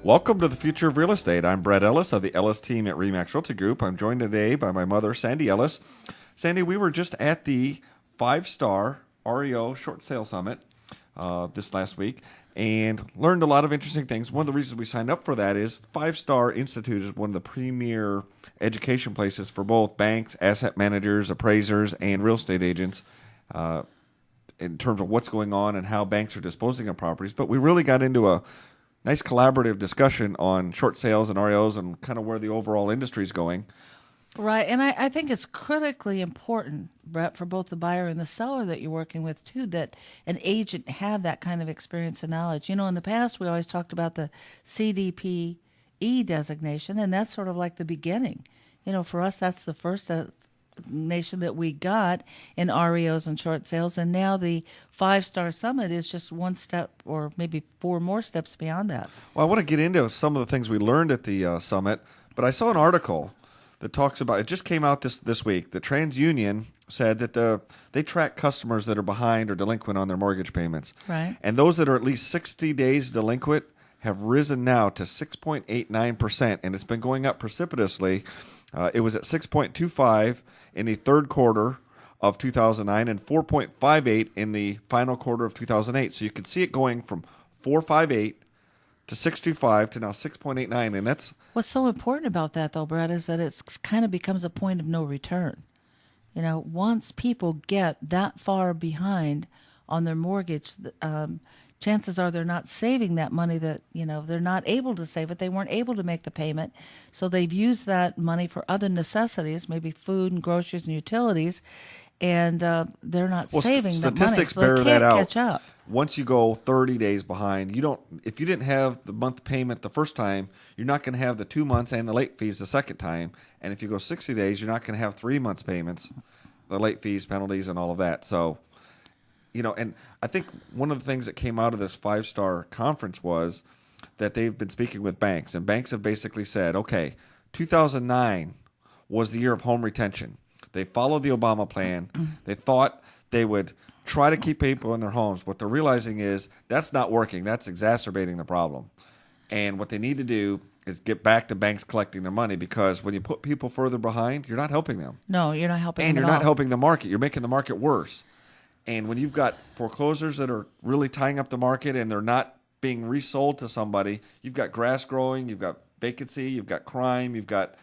Welcome to the Future of Real Estate. I'm Brett Ellis of the Ellis team at RE/MAX Realty Group. I'm joined today by my mother, Sandy Ellis. Sandy, we were just at the 5-star REO Short Sale Summit this last week and learned a lot of interesting things. One of the reasons we signed up for that is 5-Star Institute is one of the premier education places for both banks, asset managers, appraisers, and real estate agents in terms of what's going on and how banks are disposing of properties. But we really got into a nice collaborative discussion on short sales and REOs and kind of where the overall industry is going. Right, and I think it's critically important, Brett, for both the buyer and the seller that you're working with, too, that an agent have that kind of experience and knowledge. You know, in the past, we always talked about the CDPE designation, and that's sort of like the beginning. You know, for us, that's the first nation that we got in REOs and short sales, and now the 5-Star Summit is just one step or maybe 4 more steps beyond that. Well, I want to get into some of the things we learned at the summit, but I saw an article that talks about, it just came out this week, the TransUnion said that they track customers that are behind or delinquent on their mortgage payments. Right. And those that are at least 60 days delinquent have risen now to 6.89%, and it's been going up precipitously. It was at 6.25 in the third quarter of 2009 and 4.58 in the final quarter of 2008. So you can see it going from 4.58 to 6.25 to now 6.89, and that's What's so important about that, though, Brett, is that it's kind of becomes a point of no return. You know, once people get that far behind on their mortgage, chances are they're not saving that money that, you know, they're not able to save it. They weren't able to make the payment. So they've used that money for other necessities, maybe food and groceries and utilities, and they're not saving that money. Statistics So they bear can't that out. catch up. Once you go 30 days behind, if you didn't have the month payment the first time, you're not going to have the 2 months and the late fees the second time. And if you go 60 days, you're not going to have 3 months payments, the late fees, penalties, and all of that. So, you know, and I think one of the things that came out of this 5-star conference was that they've been speaking with banks, and banks have basically said, okay, 2009 was the year of home retention. They followed the Obama plan. They thought they would try to keep people in their homes. What they're realizing is that's not working. That's exacerbating the problem. And what they need to do is get back to banks collecting their money, because when you put people further behind, you're not helping them. No, you're not helping And them you're at not all. helping the market. You're making the market worse. And when you've got foreclosures that are really tying up the market and they're not being resold to somebody, you've got grass growing, you've got vacancy, you've got crime, you've got